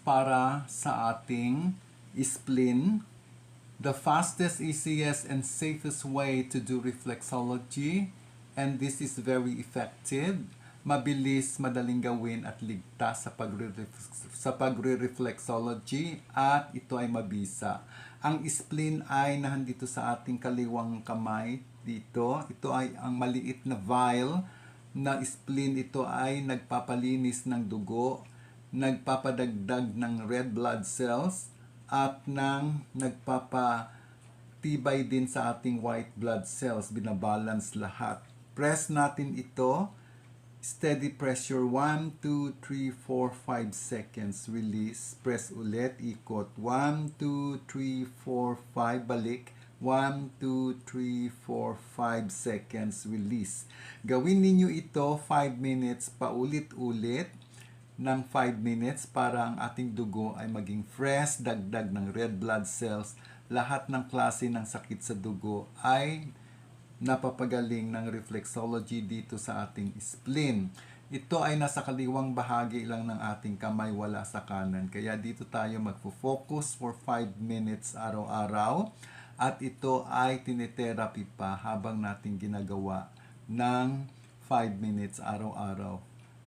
para sa ating spleen. The fastest, easiest, and safest way to do reflexology, and this is very effective. Mabilis, madaling gawin at ligtas sa pagre-reflexology at ito ay mabisa. Ang spleen ay nandito sa ating kaliwang kamay dito. Ito ay ang maliit na vial na spleen. Ito ay nagpapalinis ng dugo, nagpapadagdag ng red blood cells, at nagpapatibay din sa ating white blood cells. Binabalance lahat. Press natin ito. Steady pressure. 1, 2, 3, 4, 5 seconds. Release. Press ulit. Ikot. 1, 2, 3, 4, 5. Balik. 1, 2, 3, 4, 5 seconds. Release. Gawin ninyo ito 5 minutes paulit-ulit ng 5 minutes para ang ating dugo ay maging fresh, dagdag ng red blood cells. Lahat ng klase ng sakit sa dugo ay napapagaling ng reflexology dito sa ating spleen. Ito ay nasa kaliwang bahagi lang ng ating kamay, wala sa kanan. Kaya dito tayo magfo-focus for 5 minutes araw-araw. At ito ay tinitherapy pa habang natin ginagawa ng 5 minutes araw-araw.